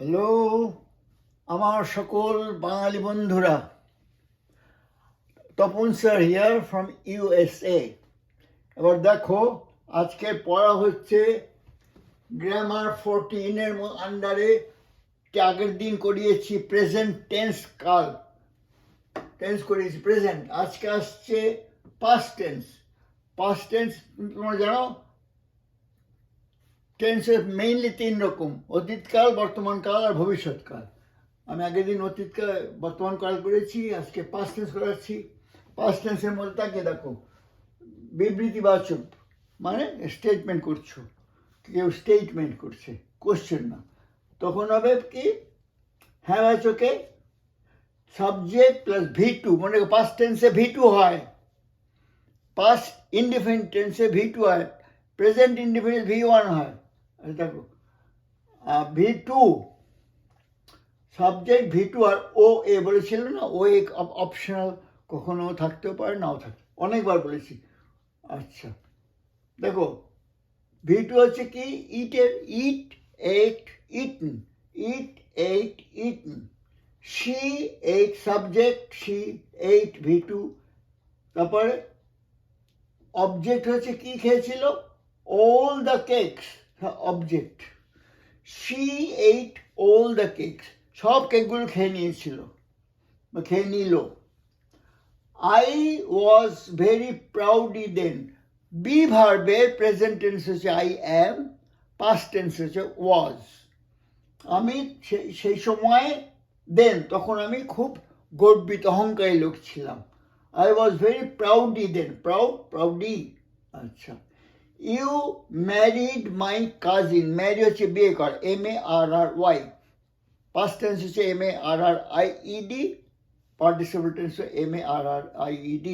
Hello আমার সকল বাঙালি বন্ধুরা, Tapan sir here from USA. এবার দেখো, আজকে পড়া হচ্ছে গ্রামার 14-এর আন্ডারে। আগের দিন করিয়েছি প্রেজেন্ট টেন্স, কাল টেন্স করিয়েছি প্রেজেন্ট। আজকে আসছে পাস্ট টেন্স। পাস্ট টেন্স তোমরা জানো টেন্সের মেইনলি 3 রকম: অতীতকাল, বর্তমানকাল আর ভবিষ্যৎকাল। আমি আগের দিন অতীতকাল বর্তমান কাল করেছি, আজকে পাস্ট টেন্স করাচ্ছি। পাস্ট টেন্সের মধ্যে তাকিয়ে দেখো, বিবৃতিবাচক মানে স্টেটমেন্ট করছো, কেউ স্টেটমেন্ট করছে, কোশ্চেন না, তখন হবে কি হ্যাঁ বাচকে সাবজেক্ট প্লাস V2। মনে করো পাস্ট টেন্সে V2 হয়, পাস্ট ইনডিফিনিট টেন্সে V2 হয়, প্রেজেন্ট ইনডিফিনিট V1 হয়। দেখো V2 সাবজেক্ট V2 আর ও এ বলেছিল না, ও এক অপশনাল, কখনো থাকতেও পারে নাও থাকতে, অনেকবার বলেছি। আচ্ছা দেখো, V2 হচ্ছে কি ইটের, eat, ate, eaten, eat, ate, eaten. She ate subject, she ate V2। তারপরে অবজেক্ট হচ্ছে কি খেয়েছিল, all the cakes, object. She ate all the cakes, সব কেকগুলো খেয়ে নিয়েছিল বা খেয়ে নিল। I was very প্রাউডি then. Be ভার্বের প্রেজেন্ট টেন্স হচ্ছে আই অ্যাম, পাস্ট টেন্স হচ্ছে ওয়াজ। আমি সেই সময়, দেন তখন আমি খুব গর্বিত, অহংকারী লোক ছিলাম। I was very প্রাউডি then, proudy. আচ্ছা, you married my cousin. Marry হচ্ছে বিয়ে কর, MARRY। পাস্ট টেন্স হচ্ছে MARRIED, participle tense MARRIED।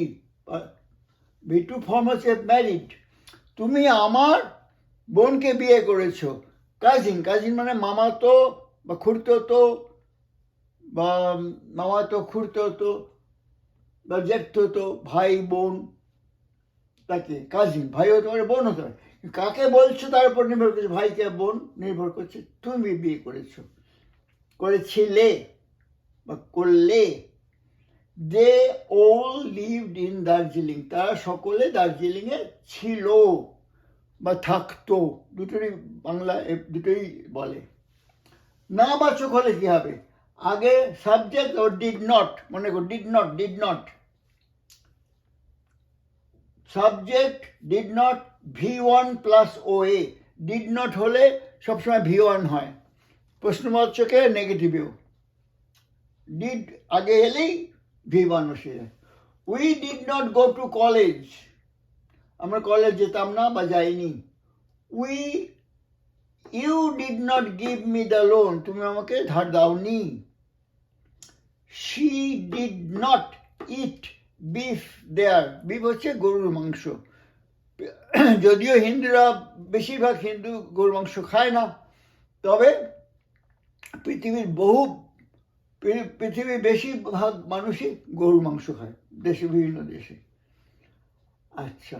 V2 form হচ্ছে ম্যারিড। তুমি আমার বোনকে বিয়ে করেছো। কাজিন, কাজিন মানে মামাতো বা খুড়তো বা মামাতো খুড়তো বা জ্যাঠতো, ভাই বোন, তাকে কাজিন। ভাই হতে পারে, বোন হতে পারে, কাকে বলছো তার উপর নির্ভর করছে, ভাইকে বোন নির্ভর করছে। তুমি বিয়ে করেছো, করেছিলে বা করলে। They all lived in Darjeeling. তারা সকলে দার্জিলিংয়ে ছিল বা থাকতো, দুটোরই বাংলা দুটোই বলে। না বাচক হলে কি হবে, আগে সাবজেক্ট ও ডিড নট। মনে করো did not subject, did not V1 plus OA। Did not হলে সবসময় V1 হয়, প্রশ্নবাচকে নেগেটিভেও। ডিড আগে এলেই V1 বসে যায়। We did not go to college. আমরা কলেজ যেতাম না বা যাইনি। You did not give me the loan. তুমি আমাকে ধার দাওনি। She did not eat beef there. Beef হচ্ছে গরুর মাংস। যদিও হিন্দুরা, বেশিরভাগ হিন্দু গরুর মাংস খায় না, তবে পৃথিবীর বেশিরভাগ মানুষই গরুর মাংস খায়, দেশে, বিভিন্ন দেশে। আচ্ছা,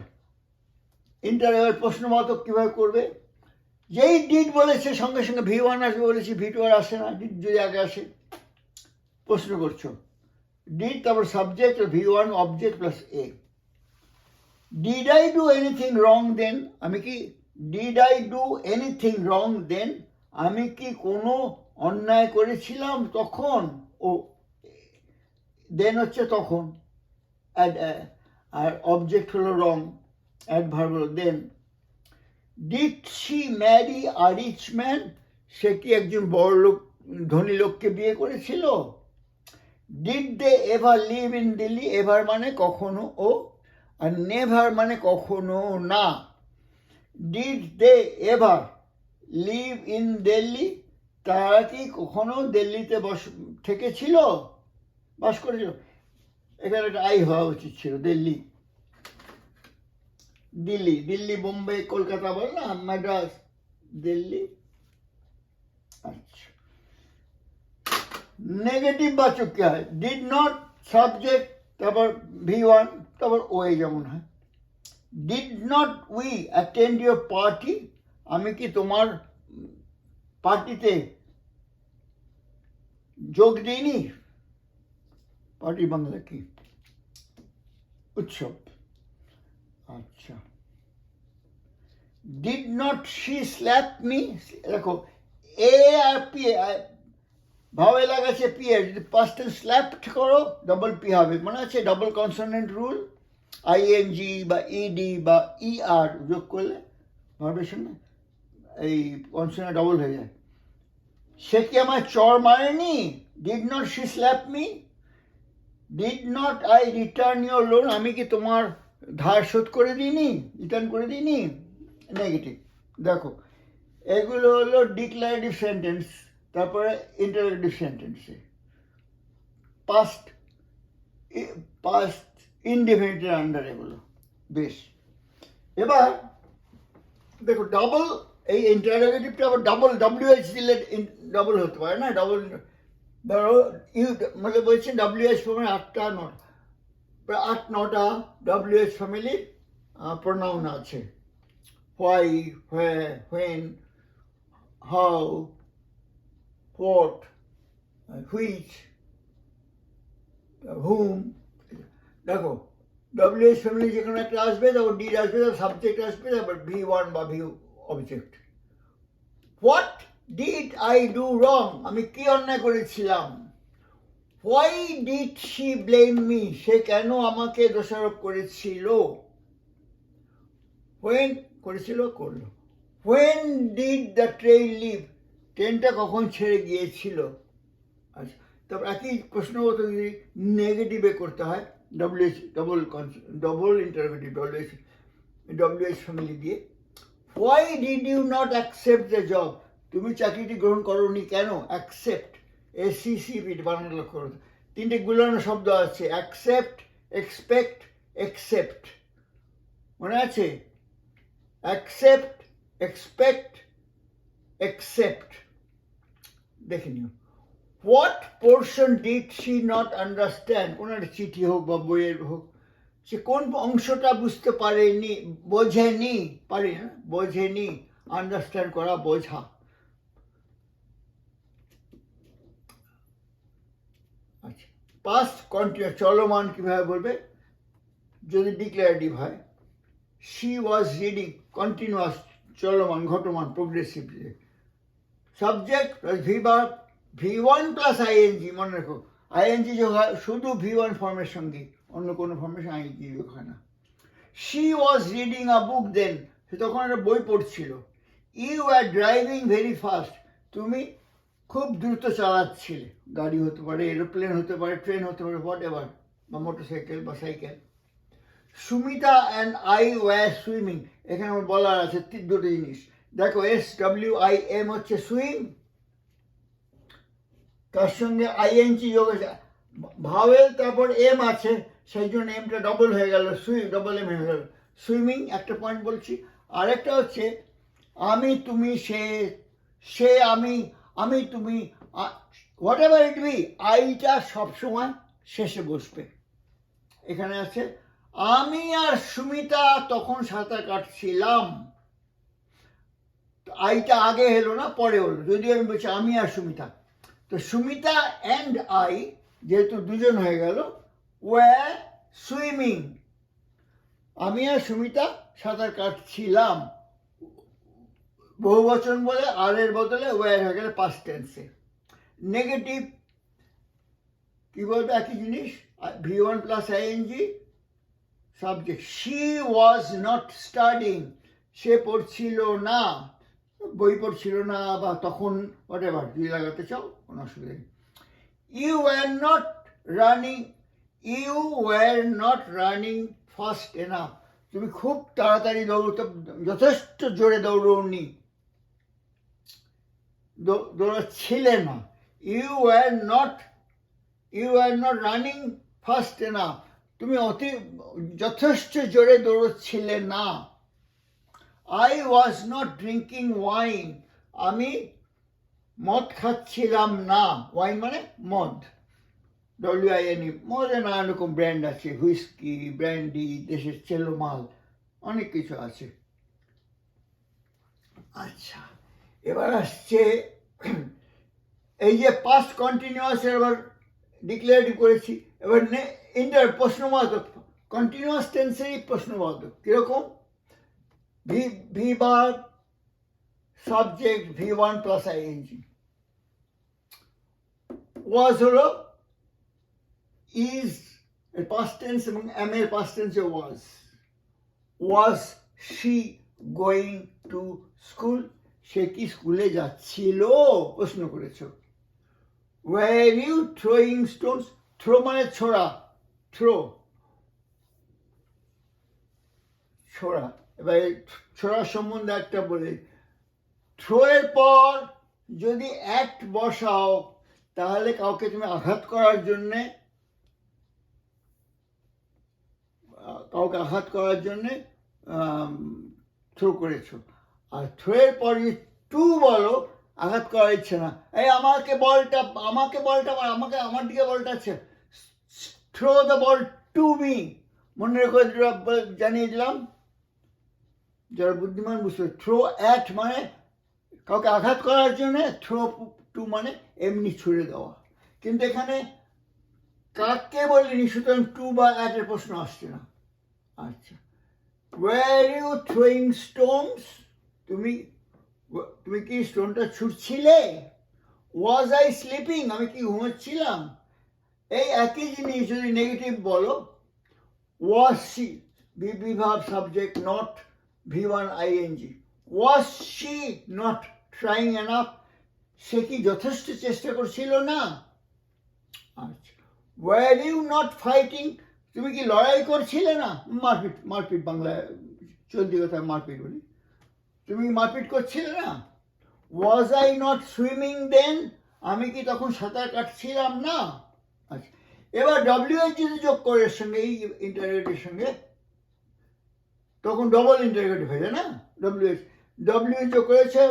ইন্টারভিউ প্রশ্নবাচক কিভাবে করবে, যেই ডিড বলেছে সঙ্গে সঙ্গে V1 আসবে বলেছি, V2 আর আসে না। ডিড যদি আগে আসে, প্রশ্ন করছো, ডিড তারপর subject V1 object plus A। Did I do anything wrong then. আমি কি, did I do anything wrong then, আমি কি কোনো অন্যায় করেছিলাম তখন। ও দেন হচ্ছে তখন, আর অবজেক্ট হলো রং, অ্যাডভার্ব হলো then. Did she marry a rich man. সে কি একজন বড় লোক, ধনী লোককে বিয়ে করেছিল। Did they ever live in Delhi. Ever মানে কখনো ও, আর নেভার মানে কখনো না। Did they ever live in Delhi. তারা কি কখনো দিল্লিতে থেকেছিল, বাস করেছিল। এখানে একটা আই হওয়া উচিত ছিল, দিল্লি। दिल्ली, दिल्ली, मुंबई, कोलकाता बोल ना, मद्रास, दिल्ली। अच्छा, नेगेटिव वाचक क्या है, डिड नॉट সাবজেক্ট, তারপর V1, তারপর OA যেমন হয়। Did not we attend your party. আমি কি তোমার পার্টিতে যোগ দিইনি, পার্টি বাংলা কি উৎসব। আচ্ছা, did not she slap me, দেখো এ আর পি ভাবে লাগাচ্ছে পি এর, যদি পাস্ট টেন্স স্ল্যাপড করো ডবল পি হবে, মনে আছে ডবল কনসোনেন্ট রুল, আইএনজি বা ইডি বা ইআর যোগ করলে ভাবের সঙ্গে এই কনসোনেন্ট ডবল হয়ে যায়। সে কি আমার চর মারেনি? Did not she slap me, did not I return your loan, আমি কি তোমার ধার শোধ করে দিইনি, রিটার্ন করে দিইনি, নেগেটিভ। দেখো এগুলো হলো ডিক্লারেটিভ সেন্টেন্স, তারপরে ইন্টারোগেটিভ সেন্টেন্সে পাস্ট পাস্ট ইনডেফিনিটের আন্ডার এগুলো। বেশ, এবার দেখো ডাবল, এই ইন্টারোগেটিভটা আবার ডাবল ডব্লিউএইচ দিলে ডাবল হতে পারে না, ডাবল ধরো ইউ মানে বলছেন ডব্লিউএইচ ফর্মে 8টা 9টা প্রায় 8-9টা ডব্লিউএইচ ফ্যামিলির প্রোনাউন আছে, why, where, when, how, what, which, whom. দেখো ডব্লিউএইচ ফ্যামিলি যে কোনো একটা আসবে, তারপর ডিড আসবে, তারপর সাবজেক্ট আসবে, তারপর ভি ওয়ান বা V object. What did I do wrong, আমি কি অন্যায় করেছিলাম। Why did she blame me, সে কেন আমাকে দোষারোপ করেছিল। হোয়েন করেছিল, করলো। When did the train leave, ট্রেনটা কখন ছেড়ে গিয়েছিল। আচ্ছা, তারপর একই প্রশ্নগত যদি নেগেটিভে করতে হয়, WH double interrogative WH family দিয়ে। Why did you not accept the job, তুমি চাকরিটি গ্রহণ করোনি কেন। অ্যাকসেপ্ট, এসিসিপি বানানো লক্ষ্য করো, 3টে গুলানো শব্দ আছে, অ্যাকসেপ্ট, এক্সপেক্ট, একসেপ্ট, মনে আছে। অ্যাকসেপ্ট, এক্সপেক্ট, একসেপ্ট, দেখে নিও। What portion did she not understand, কোনো একটা চিঠি হোক বা বইয়ের হোক, সে কোন অংশটা বুঝতে পারেনি, বোঝেনি, পারে না, বোঝেনি, আন্ডারস্ট্যান্ড করা, বোঝা। আচ্ছা, পাস্ট কন্টিনিউয়াস চলমান কিভাবে বলবে যদি ডিক্লারেটিভ হয়। শি ওয়াজ রিডিং, কন্টিনিউয়াস চলমান ঘটমান progressive. Subject plus be verb, V one plus ING, মনে রাখো আইএনজি যোগ হয় শুধু ভি1 ফর্মের সঙ্গে, অন্য কোনো ফর্মের সঙ্গে আইএনজি যোগ হয় না। শি ওয়াজ রিডিং আ বুক দেন, সে তখন একটা বই পড়ছিল। You are driving very fast, তুমি খুব দ্রুত চালাচ্ছিলে, গাড়ি হতে পারে, এরোপ্লেন হতে পারে, ট্রেন হতে পারে, হোয়াট এভার, বা মোটরসাইকেল বা cycle. Sumita and I were swimming, এখানে আমার বলার আছে 2টো জিনিস। দেখো SWIM হচ্ছে সুইম, তার সঙ্গে আইএনজি যোগ আছে, ভাওয়েল তারপর এম আছে, সেই জন্য এমটা ডবল হয়ে গেল, ডবল এম হয়ে গেল, সুইমিং। একটা পয়েন্ট বলছি। আরেকটা হচ্ছে আমি, তুমি, সে, সে আমি, আমি তুমি, হোয়াট এভার ইট বি, আইটা সবসময় শেষে বসবে। এখানে আছে আমি আর সুমিতা তখন সাঁতার কাটছিলাম, আইটা আগে এলো না, পরে হলো, যদিও আমি বলছি আমি আর সুমিতা। তো সুমিতা অ্যান্ড আই যেহেতু দুজন হয়ে গেল, ওয়ার সুইমিং, আমি আর সুমিতা সাঁতার কাটছিলাম, বহু বচন বলে আর এর বদলে ওয়ার হয়ে গেলে পাস্ট টেন্সে। নেগেটিভ কি বলবে, একই জিনিস, V one plus ING, subject. She was not studying, সে পড়ছিল না, বই পড়ছিল না, বা তখন হোয়াট এভার যদি লাগাতে চাও কোনো অসুবিধা নেই। You were not running, you were not running fast enough, তুমি খুব তাড়াতাড়ি দৌড়তে, যথেষ্ট জোরে দৌড়নি, দৌড়াচ্ছিলে না। You were not running fast enough, তুমি যথেষ্ট জোরে দৌড়চ্ছিলে না। I was not drinking wine, আমি মদ খাচ্ছিলাম না, ওয়াইন মানে মদ, WINE, মদের নানা রকম ব্র্যান্ড আছে, হুইস্কি, ব্র্যান্ডি, দেশের চেলো মাল, অনেক কিছু আছে। আচ্ছা, এবার আসছে এই যে পাস্ট কন্টিনিউয়াস এবার ডিক্লেয়ারেটিভ করেছি, এবার প্রশ্নবোধক কন্টিনিউয়াস টেন্সেরই প্রশ্নবোধক কিরকম, ভি বার subject V1 plus ING, was হলো ইজ এর পাস্ট টেন্স এবং এম এর পাস্ট টেন্সে was she going to school, সে কি স্কুলে যাচ্ছিল প্রশ্ন করেছ। Were you throwing stones, throw মানে ছোড়া, ছোড়া। এবার ছোড়ার সম্বন্ধে একটা বলে, থ্রো এর পর যদি অ্যাক্ট বসাও তাহলে কাউকে তুমি আঘাত করার জন্যে থ্রো করেছো। আর থ্রো এর পর যদি টু বলো, আঘাত করার ইচ্ছে না, এই আমার দিকে বলটা আছে, throw the ball to me, মনে রেখে জানিয়ে দিলাম, যারা বুদ্ধিমান বুঝতে, থ্রো অ্যাট মানে কাউকে আঘাত করার জন্যে, থ্রো টু মানে এমনি ছুড়ে দেওয়া। কিন্তু এখানে কাকে বলিনি, সুতরাং টু বা অ্যাটের প্রশ্ন আসছে না। আচ্ছা, ওয়্যার ইউ থ্রোয়িং স্টোনস, তুমি কি স্টোনটা ছুটছিলে। ওয়াজ আই স্লিপিং, আমি কি ঘুমোচ্ছিলাম। এই একই জিনিস যদি নেগেটিভ বলো, ওয়াজ শি, বিভাব subject not V1 ING, was she not trying enough, সে কি যথেষ্ট চেষ্টা করছিল না। আচ্ছা, ওয়্যার ইউ নট ফাইটিং, তুমি কি লড়াই করছিলে না, মারপিট বাংলায় চলতি কথায় মারপিট বলি, তুমি মারপিট করছিলে না। ওয়াজ আই নট সুইমিং দেন, আমি কি তখন সাঁতার কাটছিলাম না। আচ্ছা, এবার WH যদি যোগ করে এর সঙ্গে, এই ইন্টারোগেটিভের সঙ্গে, তখন ডবল ইন্টারোগেটিভ হয়ে যায় না। WH যোগ করেছে,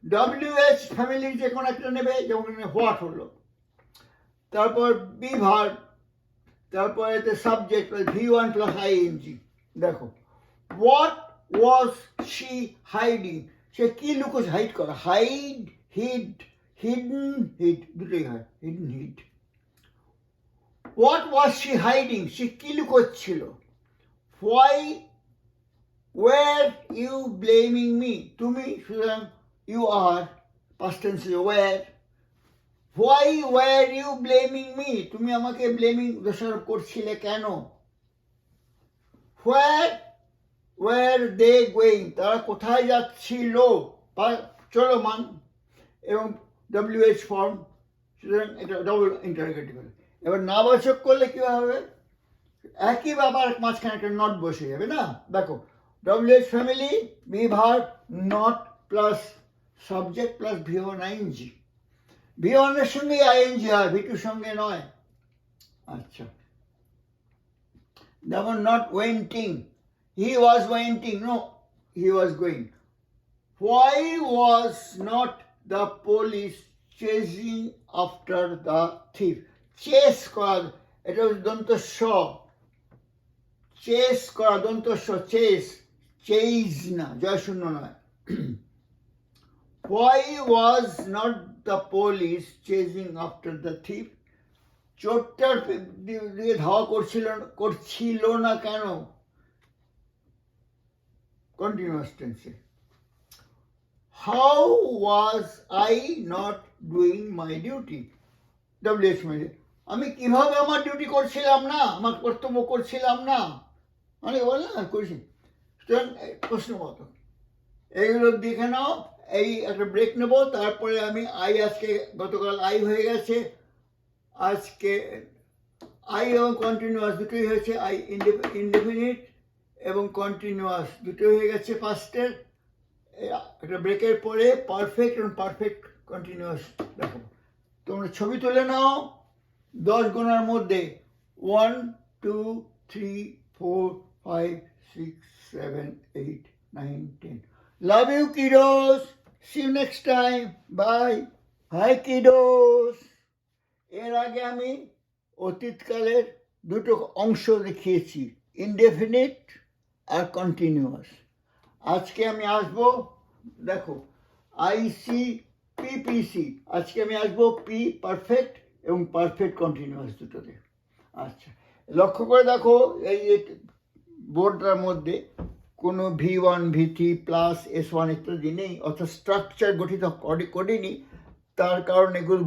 WH ফ্যামিলির যে কোনো একটা নেবে, যেমন হোয়াট হলো, তারপর বি ভার্ব, তারপর এতে সাবজেক্ট V1 প্লাস আইএনজি। দেখো, হোয়াট ওয়াজ শি হাইডিং, সে কি লুকোচ্ছে, হাইড করা, হিড দুটোই হয়, hid. What was she hiding, সে কি লুকোচ্ছিল। Why were you blaming me, তুমি, সুতরাং ইউ আর পাস্ট টেন্সে were. Why were you blaming me, তুমি আমাকে দোষারোপ করছিলে কেন। হোয়ার ওয়্যার দে গোয়িং, তারা কোথায় যাচ্ছিল, চলমান, এবং WH ফর্ম, সুতরাং এটা ডবল ইন্টারোগেটিভ। এবার নাবাচক করলে কি হবে, একই ব্যাপার, মাঝখানে একটা নট বসে যাবে না। দেখো, WH family, be verb, not plus subject plus V1 I N G, V1 এর সঙ্গে আইএনজি হয়, V2 সঙ্গে নয়। আচ্ছা, যেমন not wenting, he was wenting, no, he was going. Why was not the police chasing after the thief, chase করা, এটা দন্ত স, চেস করা দন্ত স, চেইজ না, জয় শূন্য নয়। Why was not the police chasing after the thief, চোরটার দিকে ধাওয়া করছিল না কেন, কন্টিনিউয়াস টেন্সে। How was I not doing my duty, WH মানে আমি কিভাবে আমার ডিউটি করছিলাম না, আমার কর্তব্য করছিলাম না, মানে বলে না করছি, প্রশ্নমত। এইগুলো দেখে নাও, এই একটা ব্রেক নেব, তারপরে আমি আজকে গতকাল হয়ে গেছে, আজকে এবং কন্টিনিউয়াস দুটোই হয়েছে, ইনডেফিনিট এবং কন্টিনিউয়াস দুটোই হয়ে গেছে পাস্টের। একটা ব্রেকের পরে পারফেক্ট এবং পারফেক্ট কন্টিনিউয়াস দেখো। তোমরা ছবি তুলে নাও 10 গোনার মধ্যে, 1 2 3 4 5 6 7 8 9 10। Love you kiddos, see you next time, bye. Hi kiddos, এর আগে আমি অতীতকালের দুটো অংশ দেখিয়েছি, ইনডেফিনিট আর কন্টিনিউয়াস। আজকে আমি আসবো, দেখো, ICP পিপিসি, আজকে আমি আসবো পি পারফেক্ট এবং পারফেক্ট কন্টিনিউয়াস দুটোতে। আচ্ছা, লক্ষ্য করে দেখো এই যে বোর্ডটার মধ্যে কোনো V1 V3 প্লাস S1 ইত্যাদি নেই, অর্থাৎ স্ট্রাকচার গঠিত করিনি। তার কারণ এগুলো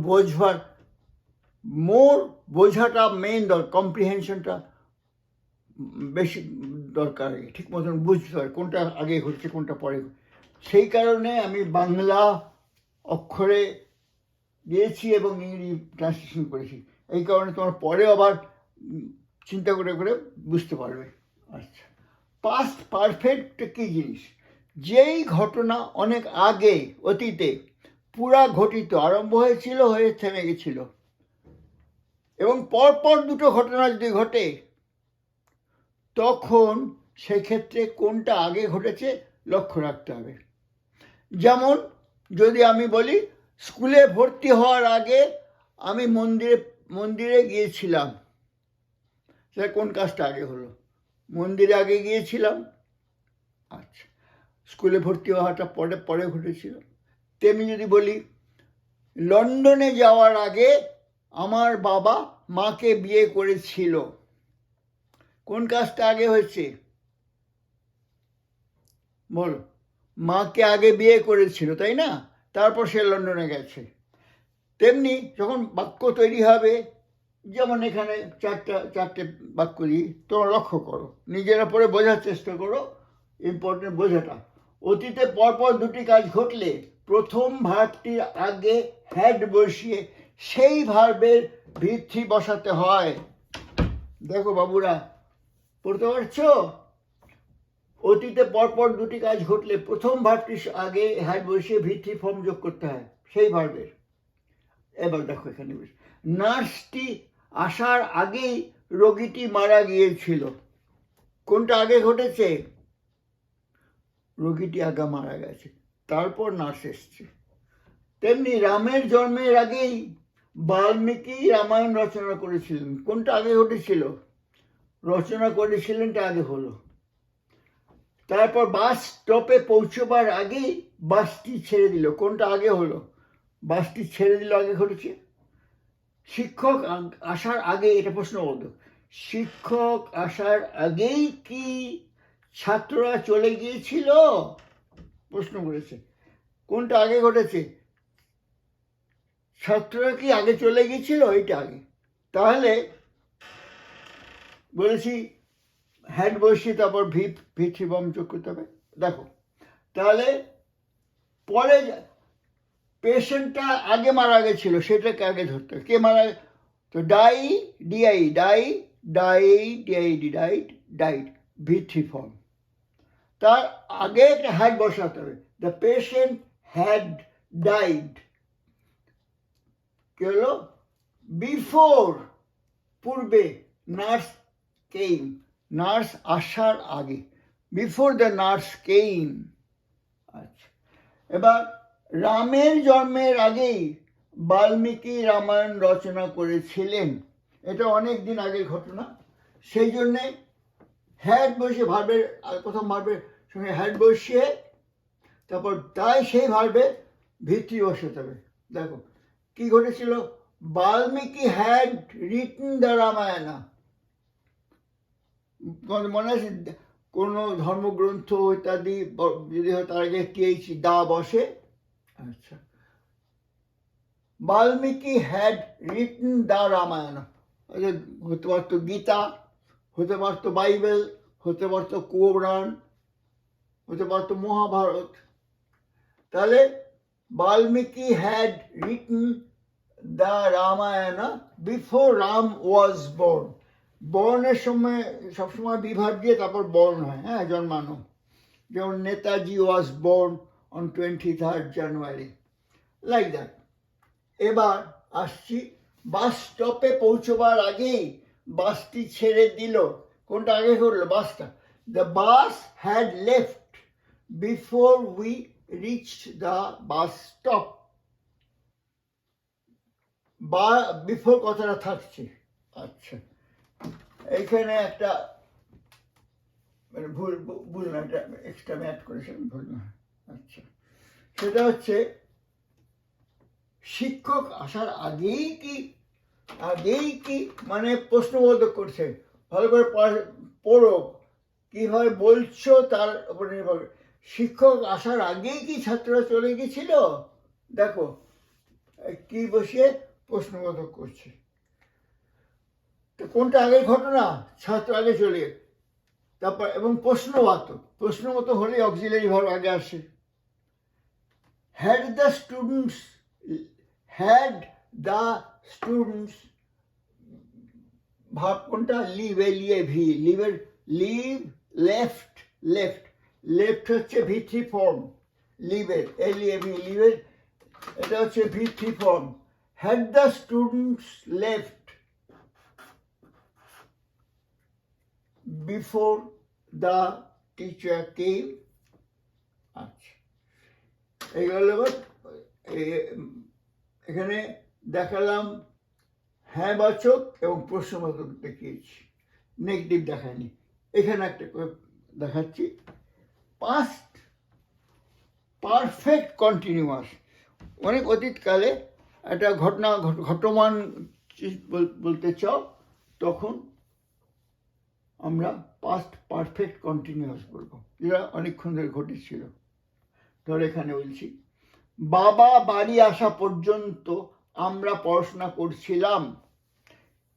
বোঝাটা মেইন কম্প্রিহেনশনটা বেশি দরকার, ঠিক মতন বুঝতে হয় কোনটা আগে ঘটছে কোনটা পরে। সেই কারণে আমি বাংলা অক্ষরে দিয়েছি এবং ইংরেজি ট্রান্সলেশন করেছি। এই কারণে তোমার পরে আবার চিন্তা করে করে বুঝতে পারবে। আচ্ছা, পাস্ট পারফেক্ট কী জিনিস? যেই ঘটনা অনেক আগে অতীতে পুরা ঘটিত, আরম্ভ হয়েছিল, হয়ে থেমে গেছিল, এবং পরপর দুটো ঘটনা যদি ঘটে, তখন সেক্ষেত্রে কোনটা আগে ঘটেছে লক্ষ্য রাখতে হবে। যেমন যদি আমি বলি স্কুলে ভর্তি হওয়ার আগে আমি মন্দিরে গিয়েছিলাম, সেটা কোন কাজটা আগে হলো? মন্দিরে আগে গিয়েছিলাম। আচ্ছা, স্কুলে ভর্তি হওয়াটা পরে পরে ঘটেছিল। তেমনি যদি বলি লন্ডনে যাওয়ার আগে আমার বাবা মাকে বিয়ে করেছিল, কোন কাজটা আগে হয়েছে? বলো, মাকে আগে বিয়ে করেছিল, তাই না? তারপর সে লন্ডনে গেছে। তেমনি যখন বাক্য তৈরি হবে, যেমন এখানে চারটে বাক্য দিই, তোমরা লক্ষ্য করো, নিজেরা পরে বোঝার চেষ্টা করো। ইম্পর্টেন্ট বোঝাটা। অতীতে পরপর দুটি কাজ ঘটলে প্রথম ভার্বটির আগে হ্যাড বসিয়ে সেই ভার্বের ভিত্তি বসাতে হয়। দেখো বাবুরা, পড়তে পারছো? অতীতে পরপর দুটি কাজ ঘটলে প্রথম ভার্বটির আগে হ্যাড বসিয়ে ভিত্তি ফর্ম যোগ করতে হয় সেই ভার্বের। এবার দেখো এখানে, নার্সটি আসার আগেই রোগীটি মারা গিয়েছিল, কোনটা আগে ঘটেছে? রোগীটি আগে মারা গেছে, তারপর নার্স এসছে। তেমনি রামের জন্মের আগেই বাল্মীকি রামায়ণ রচনা করেছিলেন, কোনটা আগে ঘটেছিল? রচনা করেছিলেনটা আগে হলো। তারপর বাস স্টপে পৌঁছবার আগেই বাসটি ছেড়ে দিল, কোনটা আগে হলো? বাসটি ছেড়ে দিল আগে ঘটেছে। শিক্ষক আসার আগে, এটা প্রশ্নবোধক, শিক্ষক আসার আগেই কি ছাত্ররা চলে গিয়েছিল? প্রশ্ন করেছে, কোনটা আগে ঘটেছে? ছাত্ররা কি আগে চলে গিয়েছিল? এটা আগে। তাহলে বলেছি হ্যাড বসিয়ে তারপর ভিত্তি বম যোগ করতে হবে। দেখো, তাহলে পরে পেশেন্টটা আগে মারা গেছিল, সেটাকে আগে ধরতে হবে। কে মারা? তো ডাইড ভিত্তি ফর্ম। তার আগে একটা হ্যাড বসাতে হবে। দ্য পেশেন্ট হ্যাড ডাইড, কি হলো? বিফোর, পূর্বে, নার্স কেইম, নার্স আসার আগে, বিফোর দ্য নার্স কেইম। আচ্ছা, এবার রামের জন্মের আগেই বাল্মীকি রামায়ণ রচনা করেছিলেন, এটা অনেক দিন আগের ঘটনা। সেই জন্যে হ্যাড বসিয়ে ভার্বের, প্রথম ভার্বের সঙ্গে হ্যাড বসিয়ে তারপর তাই সেই ভার্বে ভিত্তি বসাতে হবে। দেখো কি ঘটেছিল, Valmiki had written the Ramayana. মনে আছে কোনো ধর্মগ্রন্থ ইত্যাদি যদি হয় তার আগে টিএইচ দা বসে। আচ্ছা, Valmiki had written the Ramayana, হতে পারতো গীতা, হতে পারতো বাইবেল, হতে পারতো কোরআন, হতে পারতো মহাভারত। তাহলে Valmiki had written the Ramayana before Ram was born. বর্ণের সময় সবসময় বিভাগ দিয়ে তারপর বর্ণ হয়, হ্যাঁ, জন্মানো। যেমন Netaji was born on 23rd January, like that. এবার আসছি, বাস স্টপে পৌঁছবার আগেই বাসটি ছেড়ে দিল, কোনটা আগে করলো? বাসটা। The bus had left before we reached the bus stop. বা বিফোর কথাটা থাকছে। আচ্ছা, এইখানে একটা মানে ভুল না, এটা এক্সট্রা আমি অ্যাড করেছিলাম, ভুল না। আচ্ছা, সেটা হচ্ছে শিক্ষক আসার আগেই কি মানে প্রশ্নবোধক করছে, ভালো করে পড়ো, কিভাবে বলছো তার উপর নির্ভর করে। শিক্ষক আসার আগেই কি ছাত্ররা চলে গেছিল? দেখো কি বসিয়ে প্রশ্নবোধক করছে। তো কোনটা আগের ঘটনা? ছাত্র আগে চলে, তারপর এবং প্রশ্নগত হলে অক্সিলারি ভার্ব আগে আসে। had the students ভাব কোনটা? লিভ, লেফট হচ্ছে V3 ফর্ম, লিভের এটা হচ্ছে V3 form. had the students left before the teacher came? আচ্ছা, এইগুলো এখানে দেখালাম হ্যাঁ বাচক এবং প্রশ্নবাচক দেখিয়েছি, নেগেটিভ দেখায়নি। এখানে একটা দেখাচ্ছি, পাস্ট পারফেক্ট কন্টিনিউয়াস। অনেক অতীতকালে একটা ঘটমান বলতে চাও, তখন আমরা পাস্ট পারফেক্ট কন্টিনিউয়াস বলবো, যেটা অনেকক্ষণ ধরে ঘটেছিল। ধর এখানে বলছি, বাবা বাড়ি আসা পর্যন্ত আমরা পড়াশোনা করছিলাম।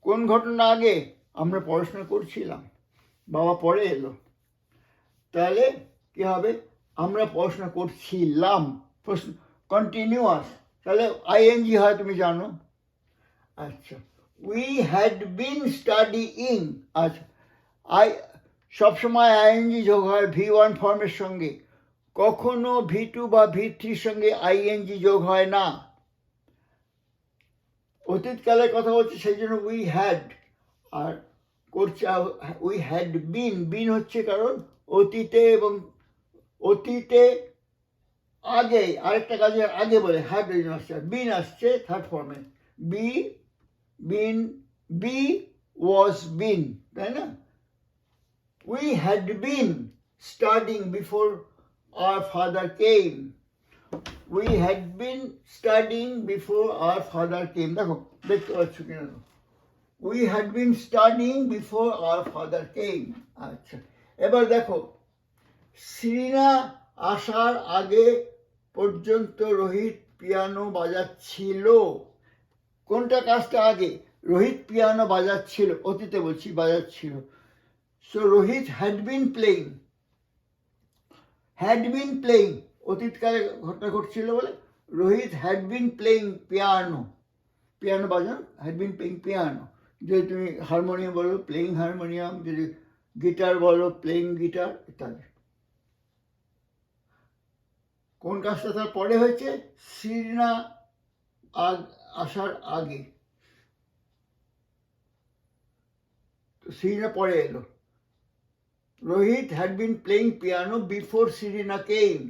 কোন ঘটনা আগে? আমরা পড়াশোনা করছিলাম, বাবা পরে এলো, তাহলে কি হবে? আমরা পড়াশোনা করছিলাম, কন্টিনিউয়াস, তাহলে আইএনজি হয়, তুমি জানো। আচ্ছা, উই হ্যাড বিন স্টাডিং। আচ্ছা, সবসময় আইএনজি যোগ হয় V1 ফর্মের সঙ্গে, কখনো V2 বা V3 সঙ্গে আইএনজি যোগ হয় না। অতীতকালের কথা বলছে, সেই জন্য উই হ্যাড, আর করছে উই হ্যাড বিন হচ্ছে কারণ অতীতে, এবং অতীতে আগে আরেকটা কাজের আগে বলে হ্যাড আসছে, বিন আসছে থার্ড ফর্মে, বি ওয়াজ বিন, তাই না? We had been studying before our father came. We had been studying before our father came. দেখো, দেখতে পাচ্ছ কিনা? We had been studying before our father came. আচ্ছা, এবার দেখো, শ্রীনা আসার আগে পর্যন্ত রোহিত পিয়ানো বাজাচ্ছিল। কোনটা কাজটা আগে? রোহিত পিয়ানো বাজাচ্ছিল, অতীতে বলছি, বাজাচ্ছিল। So Rohit had been playing, অতীতকালে ঘটনা ঘটছিল বলে Rohit had been playing piano বাজানো, হ্যাড বিন প্লেইং পিয়ানো। যদি তুমি হারমোনিয়াম বলো, প্লেইং হারমোনিয়াম, যদি গিটার বলো, প্লেইং গিটার, ইত্যাদি। কোন কাজটা তার পরে হয়েছে? শ্রীনা আসার আগে, তো শ্রীনা পরে এলো। Rohit had been playing piano before Serena came.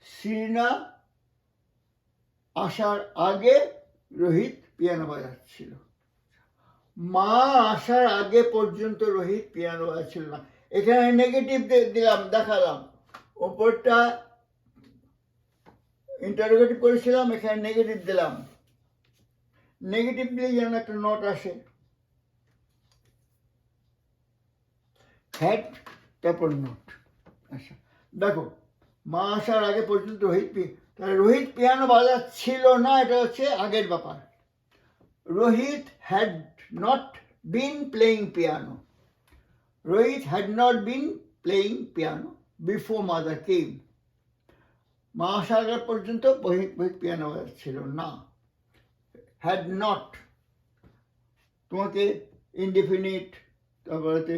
Serena আসার আগে রোহিত পিয়ানো বাজাচ্ছিল। মা আসার আগে পর্যন্ত রোহিত পিয়ানো বাজাচ্ছিল না। এখানে নেগেটিভ দিলাম, দেখালাম। ওপরটা ইন্টারোগেটিভ করেছিলাম, এখানে নেগেটিভ দিলাম। নেগেটিভ দিলে যেন একটা নোট আসে, হ্যাড তারপর নোট। আচ্ছা, দেখো, মা আসার আগে পর্যন্ত তাহলে রোহিত পিয়ানো বাজাচ্ছিল না, এটা হচ্ছে আগের ব্যাপার। Rohit had not been playing piano, Rohit had not been playing piano before mother কেম। মা আসার আগে পর্যন্ত রোহিত পিয়ানো বাজাচ্ছিল না, হ্যাড নট। তোমাকে ইনডেফিনিট, তারপরে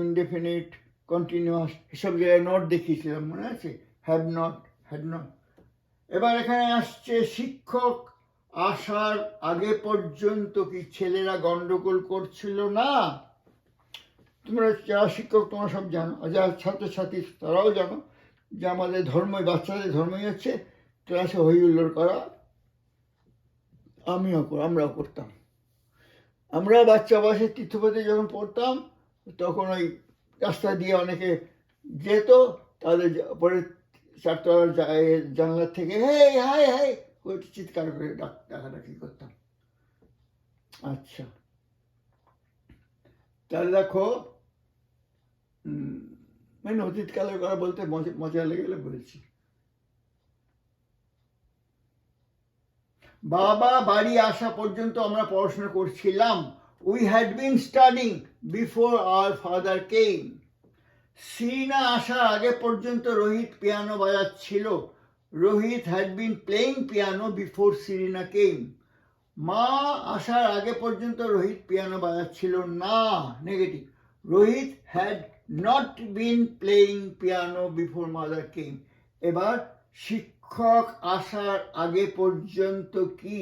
ইনডেফিনিট, কন্টিনিউয়াস, এসব জায়গায় নোট দেখিয়েছিলাম, মনে আছে? Have not, had not. এবার এখানে আসছে, শিক্ষক আসার আগে পর্যন্ত কি ছেলেরা গন্ডগোল করছিল না? তোমরা যারা শিক্ষক, তোমরা সব জানো, যারা ছাত্রছাত্রী তারাও জানো যে আমাদের ধর্মই, বাচ্চাদের ধর্মই হচ্ছে ক্লাসে হই হুল্লোড় করা। আমরাও করতাম। আমরা বাচ্চা বয়সে তীর্থপথে যখন পড়তাম, তখন ওই রাস্তা দিয়ে অনেকে যেত, তাদের পরে চারতলার জানলার থেকে হেই হাই হাই ওইটা চিৎকার করে ডাকাডাকি করতাম। আচ্ছা, তাহলে দেখো মানে অতীতকালের কথা বলতে মজা লেগে গেলে বলছি। বাবা বাড়ি আসা পর্যন্ত আমরা পড়াশোনা করছিলাম। We had been studying before our father came. সিনা আসার আগে পর্যন্ত রোহিত পিয়ানো বাজাচ্ছিল। Rohit had been playing piano before Serena came. মা আসার আগে পর্যন্ত রোহিত পিয়ানো বাজাচ্ছিল না। Negative. Rohit had not been playing piano before mother came. এবার শিক্ষক আসার আগে পর্যন্ত কি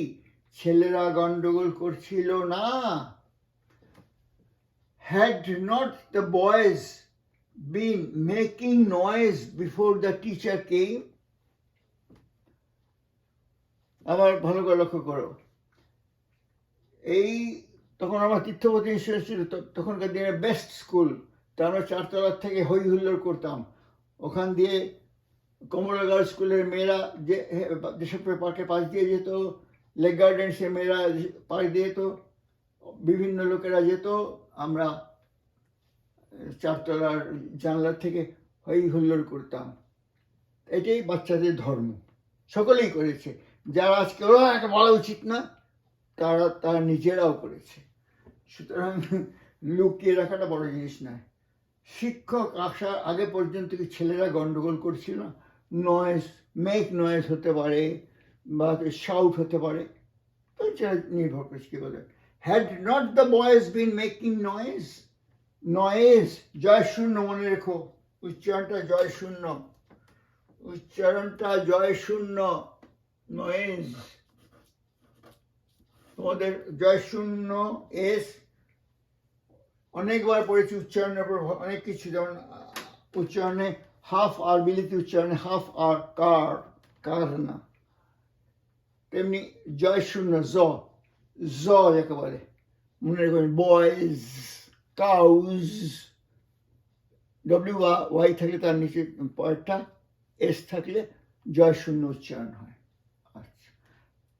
ছেলেরা গন্ডগোল করছিল না? Had not the boys been making noise before the teacher came. আবার ভালো করে লক্ষ্য করো, এই তখন আমার তীর্থপতি ইনস্টিটিউট ছিল, তখনকার দিনে বেস্ট স্কুল। তা আমরা 4 তলার থেকে হই হুল্লোড় করতাম। ওখান দিয়ে কমলা গার্লস স্কুলের মেয়েরা যেসব পার্কের পাশ দিয়ে যেত, লেক গার্ডেন্সের মেয়েরা পাশ দিয়ে যেত, বিভিন্ন লোকেরা যেত, আমরা 4 তলার জানলার থেকে হই হুল্লোড় করতাম। এটাই বাচ্চাদের ধর্ম, সকলেই করেছে। যারা আজকে এটা বলা উচিত না, তারা নিজেরাও করেছে। সুতরাং লুকিয়ে রাখাটা বড় জিনিস নয়। শিক্ষক আসার আগে পর্যন্ত কি ছেলেরা গন্ডগোল করছিল না? নয়েজ, মেক নয়েজ হতে পারে বা শাউট হতে পারে, তো নির্ভর করছে কি বলে। Had not the boys been making noise. Noise জয় শূন্য, মনে রেখো, উচ্চারণটা জয় শূন্য, উচ্চারণটা জয় শূন্য। নয়েজ তোমাদের জয় শূন্য এস অনেকবার পড়েছি। উচ্চারণের উপর অনেক কিছু, যেমন উচ্চারণে হাফ আর বিলিতি উচ্চারণে হাফ আর কার না, তেমনি জয় শূন্য জ একেবারে মনে রাখবেন। বয়েজ, কাউজ, ডব্লিউ ওয়াই থাকলে তার নিচে পরেরটা এস থাকলে জয় শূন্য উচ্চারণ হয়। আচ্ছা,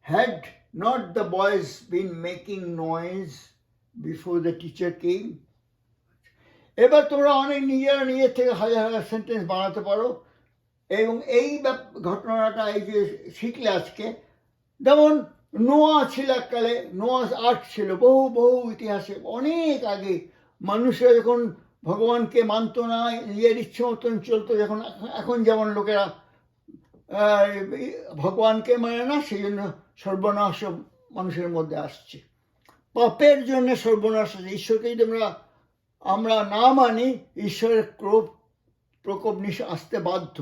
had not the boys been making noise before the teacher came? এবার তোমরা অনেক নিজের থেকে হাজার হাজার সেন্টেন্স বানাতে পারো। এবং এই ঘটনাটা এই যে শিখলে আজকে, যেমন নোয়া ছিল এককালে, নোয়াস আর্ক ছিল বহু ইতিহাসে, অনেক আগে। মানুষরা যখন ভগবানকে মানত না, নিজের ইচ্ছে মতন চলতো, যখন এখন যেমন লোকেরা ভগবানকে মানে না, সেই জন্য সর্বনাশ মানুষের মধ্যে আসছে। পাপের জন্য সর্বনাশ আসছে। ঈশ্বরকে যদি আমরা না মানি, ঈশ্বরের প্রকোপ আসতে বাধ্য।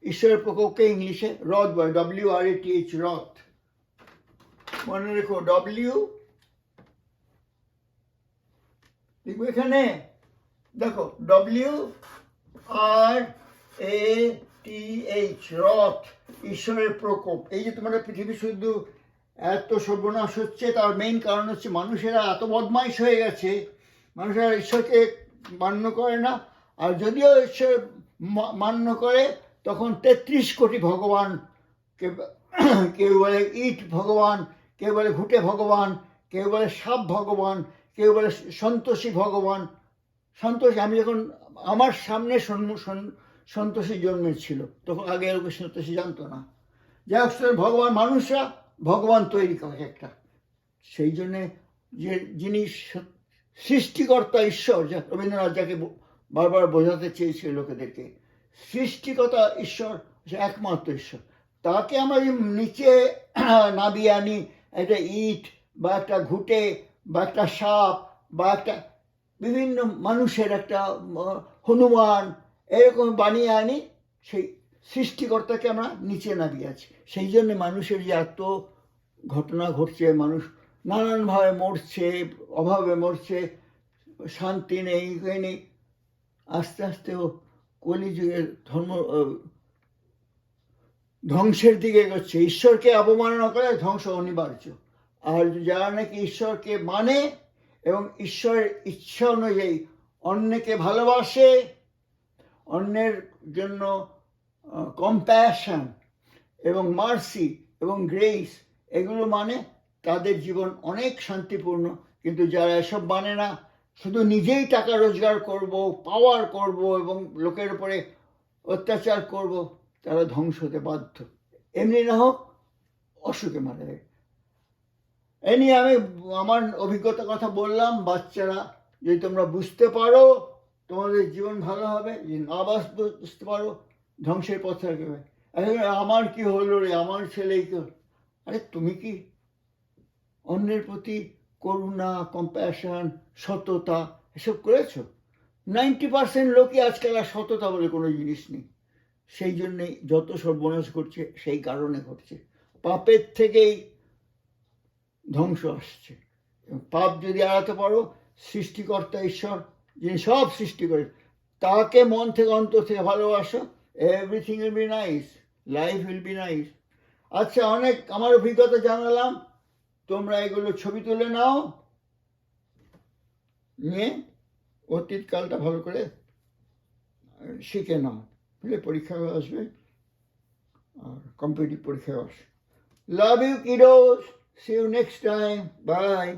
ঈশ্বরের প্রকোপকে ইংলিশে রথ বলে, WRATH, রথ। মনে রেখো, ডব্লিউ লিখবো এখানে, দেখো WRATH, রথ, ঈশ্বরের প্রকোপ। এই যে তোমাদের পৃথিবী শুধু এত সর্বনাশ হচ্ছে, তার মেইন কারণ হচ্ছে মানুষেরা এত বদমাইশ হয়ে গেছে। মানুষেরা ঈশ্বরকে মান্য করে না, আর যদিও ঈশ্বর মান্য করে, তখন 33 কোটি ভগবান, কেউ বলে ইট ভগবান, কেউ বলে ঘুটে ভগবান, কেউ বলে সাপ ভগবান, কেউ বলে সন্তোষী ভগবান। সন্তোষী, আমি যখন আমার সামনে সন্তোষী জন্মেছিল, তখন আগে এরকম সন্তোষী জানতো না। যাই হোক, ভগবান, মানুষরা ভগবান তৈরি করে একটা। সেই জন্যে যে যিনি সৃষ্টিকর্তা ঈশ্বর, যা রবীন্দ্রনাথ যাকে বারবার বোঝাতে চেয়েছিল লোকেদেরকে, সৃষ্টিকর্তা ঈশ্বর একমাত্র ঈশ্বর। তাকে আমরা নিচে নামিয়ে আনি, একটা ইট বা একটা ঘুটে বা একটা সাপ বা একটা বিভিন্ন মানুষের একটা হনুমান, এরকম বানিয়ে আনি, সেই সৃষ্টিকর্তাকে আমরা নিচে নামিয়ে আছি। সেই জন্য মানুষের যে এত ঘটনা ঘটছে, মানুষ নানানভাবে মরছে, অভাবে মরছে, শান্তি নেই, নেই। আস্তে আস্তে কলিযুগের ধ্বংসের দিকে এগোচ্ছে। ঈশ্বরকে অবমাননা করে ধ্বংস অনিবার্য। আর যারা নাকি ঈশ্বরকে মানে এবং ঈশ্বরের ইচ্ছা অনুযায়ী অন্যকে ভালোবাসে, অন্যের জন্য কম্প্যাশন এবং মার্সি এবং গ্রেস, এগুলো মানে তাদের জীবন অনেক শান্তিপূর্ণ। কিন্তু যারা এসব মানে না, শুধু নিজেই টাকা রোজগার করব, পাওয়ার করব এবং লোকের উপরে অত্যাচার করব, তারা ধ্বংস হতে বাধ্য। এমনি না হোক অসুখে মারা যায়। এ নিয়ে আমি আমার অভিজ্ঞতার কথা বললাম। বাচ্চারা যদি তোমরা বুঝতে পারো, তোমাদের জীবন ভালো হবে। যদি না বুঝতে পারো, ধ্বংসের পথে থাকবে। এখন আমার কি হলো রে, আমার ছেলেই কি হলো? আরে তুমি কি অন্যের প্রতি করুণা, কম্প্যাশন, সততা এসব করেছো? 90% লোকই আজকাল আর সততা বলে কোনো জিনিস নেই। সেই জন্যেই যত সর্বনাশ ঘটছে, সেই কারণে ঘটছে। পাপের থেকেই ধ্বংস আসছে। পাপ যদি এড়াতে পারো, সৃষ্টিকর্তা ঈশ্বর যিনি সব সৃষ্টি করে, তাকে মন থেকে অন্তর থেকে ভালোবাসো, everything will be nice, life will be nice. আচ্ছা, অনেক আমার অভিজ্ঞতা জানালাম, তোমরা এগুলো ছবি তুলে নাও, নিয়ে অতীতকালটা ভালো করে শিখে নাও, বুঝলে? পরীক্ষায় আসবে, আর কম্পিটিটিভ পরীক্ষায় আসবে। Love you kiddos, see you next time, bye.